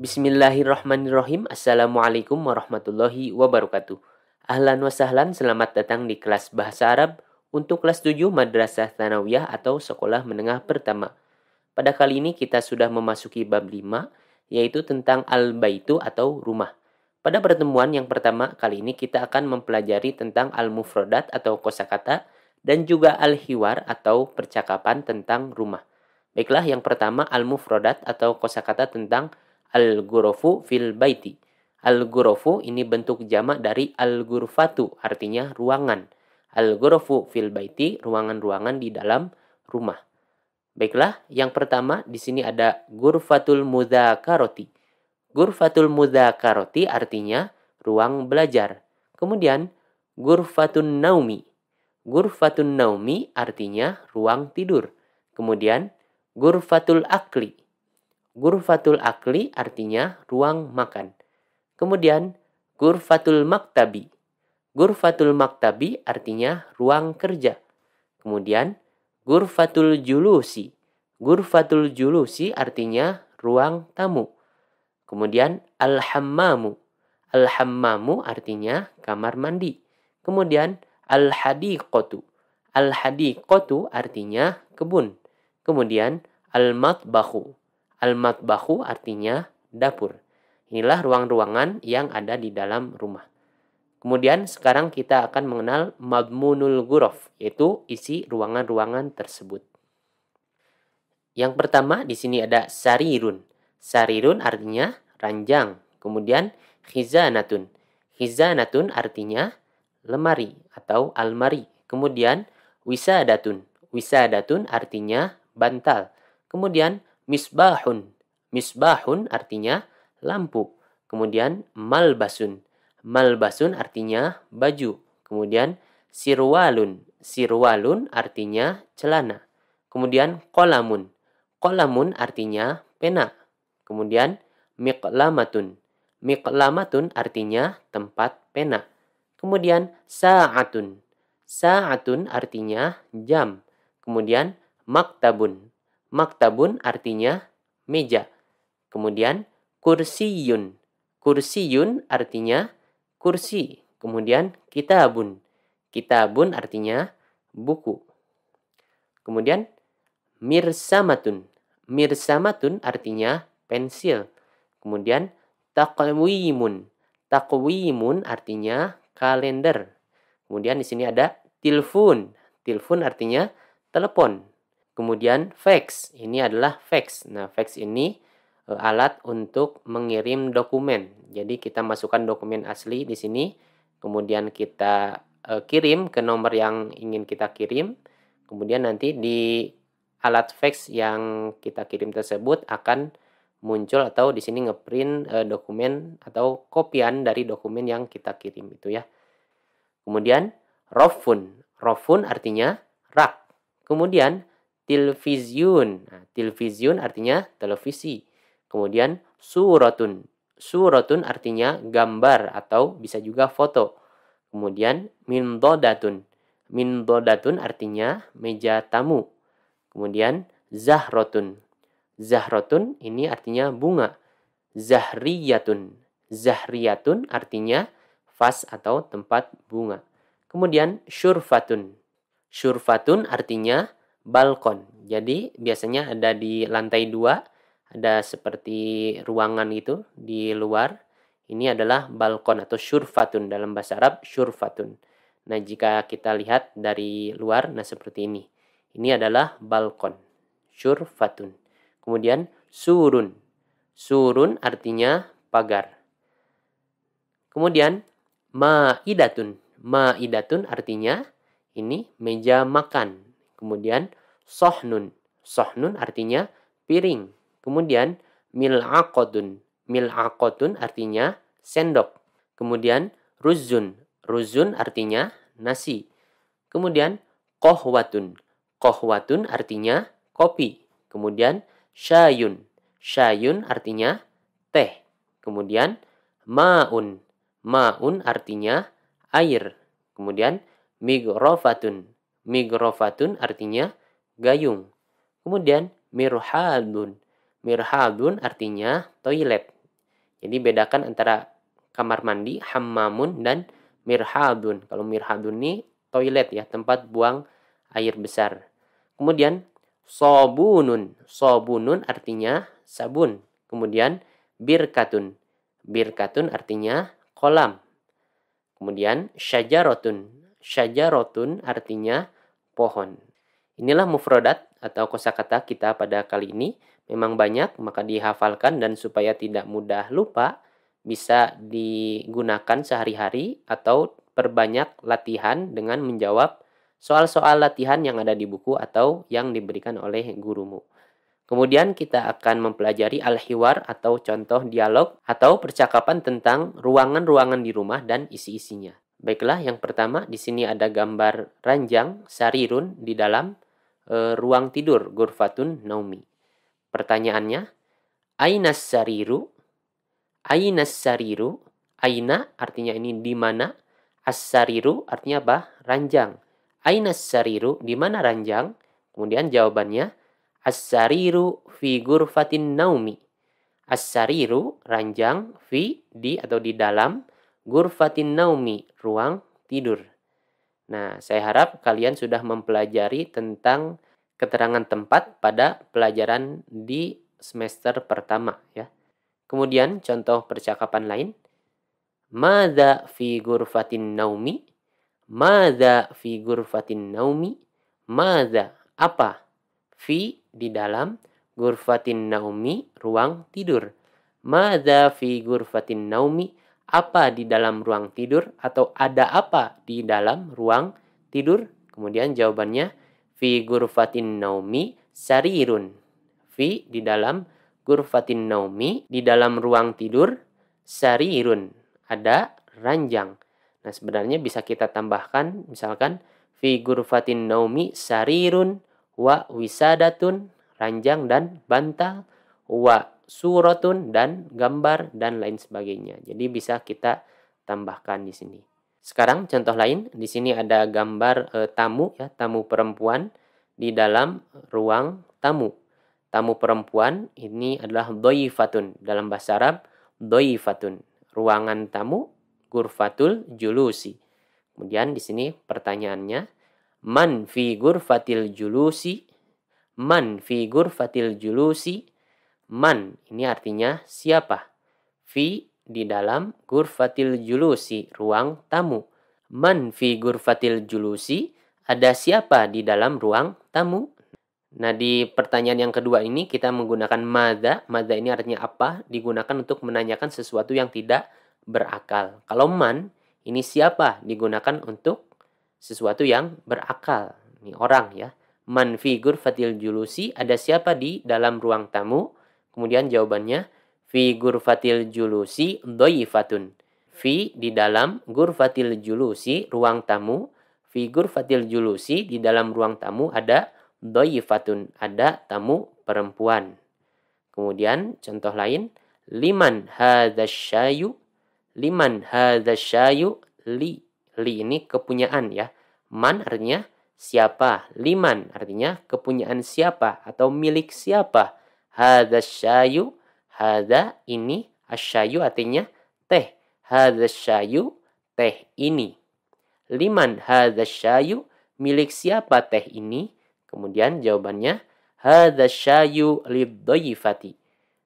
Bismillahirrahmanirrahim. Assalamualaikum warahmatullahi wabarakatuh. Ahlan wa sahlan, selamat datang di kelas Bahasa Arab untuk kelas 7 Madrasah Tsanawiyah atau Sekolah Menengah Pertama. Pada kali ini kita sudah memasuki bab 5, yaitu tentang al-baitu atau rumah. Pada pertemuan yang pertama kali ini kita akan mempelajari tentang al-mufradat atau kosakata dan juga al-hiwar atau percakapan tentang rumah. Baiklah, yang pertama al-mufradat atau kosakata tentang al-ghurafu fil baiti. Al-ghurafu ini bentuk jamak dari al-ghurfatu, artinya ruangan. Al-ghurafu fil baiti, ruangan-ruangan di dalam rumah. Baiklah, yang pertama di sini ada ghurfatul mudzakarati. Ghurfatul mudzakarati artinya ruang belajar. Kemudian ghurfatun naumi. Ghurfatun naumi artinya ruang tidur. Kemudian ghurfatul akli. Ghurfatul akli artinya ruang makan. Kemudian ghurfatul maktabi. Ghurfatul maktabi artinya ruang kerja. Kemudian ghurfatul julusi. Ghurfatul julusi artinya ruang tamu. Kemudian al-hammamu. Al-hammamu artinya kamar mandi. Kemudian al-hadiqatu. Al-hadiqatu artinya kebun. Kemudian al-matbahu. Al-matbahu artinya dapur. Inilah ruang-ruangan yang ada di dalam rumah. Kemudian sekarang kita akan mengenal madmunul ghuraf, yaitu isi ruangan-ruangan tersebut. Yang pertama di sini ada sarirun. Sarirun artinya ranjang. Kemudian khizanatun. Khizanatun artinya lemari atau almari. Kemudian wisadatun. Wisadatun artinya bantal. Kemudian misbahun. Misbahun artinya lampu. Kemudian malbasun. Malbasun artinya baju. Kemudian sirwalun. Sirwalun artinya celana. Kemudian qolamun. Qolamun artinya pena. Kemudian miqlamatun. Miqlamatun artinya tempat pena. Kemudian sa'atun. Sa'atun artinya jam. Kemudian maktabun. Maktabun artinya meja. Kemudian kursiyun. Kursiyun artinya kursi. Kemudian kitabun. Kitabun artinya buku. Kemudian mirsamatun. Mirsamatun artinya pensil. Kemudian taqwimun. Taqwimun artinya kalender. Kemudian di sini ada tilfun. Tilfun artinya telepon. Kemudian fax, ini adalah fax. Nah, fax ini alat untuk mengirim dokumen. Jadi kita masukkan dokumen asli di sini, kemudian kita kirim ke nomor yang ingin kita kirim. Kemudian nanti di alat fax yang kita kirim tersebut akan muncul atau di sini ngeprint dokumen atau kopian dari dokumen yang kita kirim itu ya. Kemudian rofun. Rofun artinya rak. Kemudian tilvizyun. Nah, tilvizyun artinya televisi. Kemudian suratun. Suratun artinya gambar atau bisa juga foto. Kemudian mindodatun. Mindodatun artinya meja tamu. Kemudian zahrotun. Zahrotun ini artinya bunga. Zahriyatun. Zahriyatun artinya vas atau tempat bunga. Kemudian syurfatun. Syurfatun artinya balkon. Jadi biasanya ada di lantai 2, ada seperti ruangan itu di luar. Ini adalah balkon atau syurfatun, dalam bahasa Arab syurfatun. Nah, jika kita lihat dari luar, nah seperti ini. Ini adalah balkon, syurfatun. Kemudian surun. Surun artinya pagar. Kemudian ma'idatun. Ma'idatun artinya ini meja makan. Kemudian sohnun. Sohnun artinya piring. Kemudian mil'aqotun. Mil'aqotun artinya sendok. Kemudian ruzun. Ruzun artinya nasi. Kemudian kohwatun. Kohwatun artinya kopi. Kemudian syayun. Syayun artinya teh. Kemudian ma'un. Ma'un artinya air. Kemudian migrofatun. Migrofatun artinya gayung. Kemudian mirhadun. Mirhadun artinya toilet. Jadi bedakan antara kamar mandi, hammamun, dan mirhadun. Kalau mirhadun ini toilet ya, tempat buang air besar. Kemudian sobunun. Sobunun artinya sabun. Kemudian birkatun. Birkatun artinya kolam. Kemudian syajarotun. Syajarotun artinya pohon. Inilah mufradat atau kosakata kita pada kali ini. Memang banyak, maka dihafalkan, dan supaya tidak mudah lupa, bisa digunakan sehari-hari atau perbanyak latihan dengan menjawab soal-soal latihan yang ada di buku atau yang diberikan oleh gurumu. Kemudian kita akan mempelajari al-hiwar atau contoh dialog atau percakapan tentang ruangan-ruangan di rumah dan isi-isinya. Baiklah, yang pertama di sini ada gambar ranjang sarirun di dalam ruang tidur ghurfatun naumi. Pertanyaannya, ainas sariru? Ainas sariru? Aina artinya ini di mana? As-sariru artinya apa? Ranjang. Ainas sariru? Di mana ranjang? Kemudian jawabannya, as-sariru fi ghurfatin naumi. As-sariru ranjang, fi di atau di dalam, ghurfatin naumi ruang tidur. Nah, saya harap kalian sudah mempelajari tentang keterangan tempat pada pelajaran di semester pertama ya. Kemudian contoh percakapan lain. Madza fi ghurfatin naumi? Madza fi ghurfatin naumi? Madza apa? Fi di dalam, ghurfatin naumi ruang tidur. Madza fi ghurfatin naumi? Apa di dalam ruang tidur, atau ada apa di dalam ruang tidur? Kemudian jawabannya, fi ghurfatin naumi sarirun. Fi di dalam, ghurfatin naumi di dalam ruang tidur, sarirun ada ranjang. Nah, sebenarnya bisa kita tambahkan misalkan fi ghurfatin naumi sarirun wa wisadatun, ranjang dan bantal, wa suratun dan gambar, dan lain sebagainya. Jadi bisa kita tambahkan di sini. Sekarang contoh lain, di sini ada gambar tamu ya, tamu perempuan di dalam ruang tamu. Tamu perempuan ini adalah dhaifatun, dalam bahasa Arab dhaifatun. Ruangan tamu ghurfatul julusi. Kemudian di sini pertanyaannya, man fi ghurfatil julusi? Man fi ghurfatil julusi? Man ini artinya siapa? Fi di dalam, ghurfatil julusi ruang tamu. Man fi ghurfatil julusi? Ada siapa di dalam ruang tamu? Nah, di pertanyaan yang kedua ini kita menggunakan madza. Madza ini artinya apa? Digunakan untuk menanyakan sesuatu yang tidak berakal. Kalau man, ini siapa? Digunakan untuk sesuatu yang berakal. Ini orang ya. Man fi ghurfatil julusi, ada siapa di dalam ruang tamu? Kemudian jawabannya, fi ghurfatil julusi dhaifatun. Fi di dalam, ghurfatil julusi ruang tamu. Fi ghurfatil julusi di dalam ruang tamu ada dhaifatun, ada tamu perempuan. Kemudian contoh lain, liman hadzasyayu? Liman hadzasyayu? Li ini kepunyaan ya. Man artinya siapa, liman artinya kepunyaan siapa atau milik siapa. Hadzasyayu, hadza ini, asyayu artinya teh. Hadzasyayu, teh ini. Liman hadzasyayu, milik siapa teh ini? Kemudian jawabannya, hadzasyayu lidhaifati.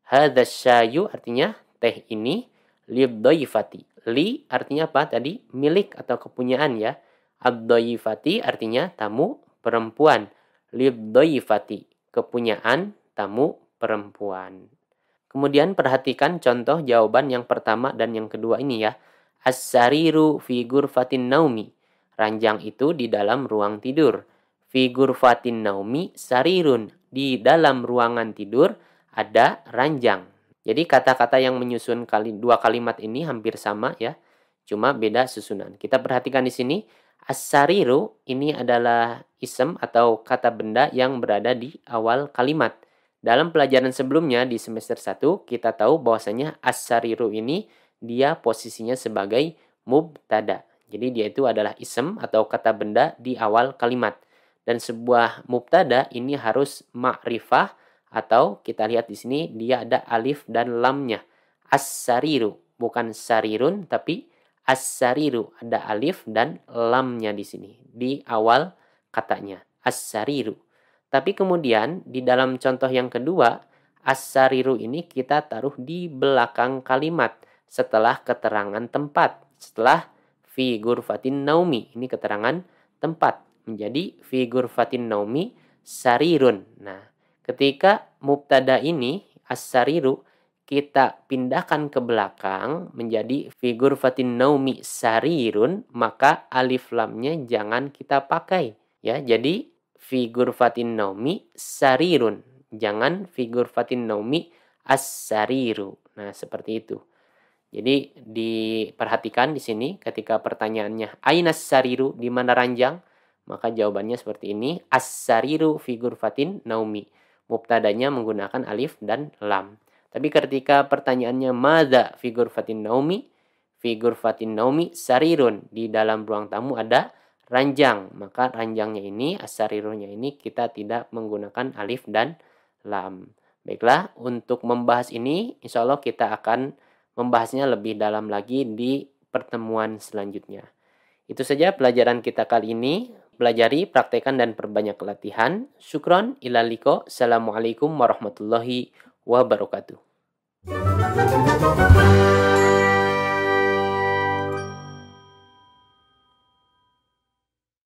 Hadzasyayu artinya teh ini, lidhaifati. Li artinya apa tadi? Milik atau kepunyaan ya. Ad-dhaifati artinya tamu perempuan. Lidhaifati, kepunyaan tamu perempuan. Kemudian perhatikan contoh jawaban yang pertama dan yang kedua ini ya. As-sariru fi ghurfatin naumi. Ranjang itu di dalam ruang tidur. Fi ghurfatin naumi sarirun. Di dalam ruangan tidur ada ranjang. Jadi kata-kata yang menyusun dua kalimat ini hampir sama ya. Cuma beda susunan. Kita perhatikan di sini. As-sariru ini adalah isem atau kata benda yang berada di awal kalimat. Dalam pelajaran sebelumnya di semester 1 kita tahu bahwasanya as-sariru ini dia posisinya sebagai mubtada. Jadi dia itu adalah isem atau kata benda di awal kalimat. Dan sebuah mubtada ini harus ma'rifah atau kita lihat di sini dia ada alif dan lamnya. As-sariru, bukan sarirun tapi as-sariru, ada alif dan lamnya di sini di awal katanya. As-sariru. Tapi kemudian di dalam contoh yang kedua, as-sariru ini kita taruh di belakang kalimat setelah keterangan tempat. Setelah fi ghurfatin naumi, ini keterangan tempat, menjadi fi ghurfatin naumi sarirun. Nah, ketika mubtada ini as-sariru kita pindahkan ke belakang menjadi fi ghurfatin naumi sarirun, maka alif lamnya jangan kita pakai ya. Jadi fi ghurfatin naumi sarirun, jangan fi ghurfatin naumi as-sariru. Nah, seperti itu. Jadi diperhatikan di sini ketika pertanyaannya ainas sariru, di mana ranjang? Maka jawabannya seperti ini, as-sariru fi ghurfatin naumi. Mubtadanya menggunakan alif dan lam. Tapi ketika pertanyaannya madza fi ghurfatin naumi? Fi ghurfatin naumi sarirun, di dalam ruang tamu ada ranjang. Maka ranjangnya ini, as-sarirunya ini kita tidak menggunakan alif dan lam. Baiklah, untuk membahas ini insya Allah kita akan membahasnya lebih dalam lagi di pertemuan selanjutnya. Itu saja pelajaran kita kali ini. Pelajari, praktekan, dan perbanyak latihan. Syukron, ilaliko. Assalamualaikum warahmatullahi wabarakatuh.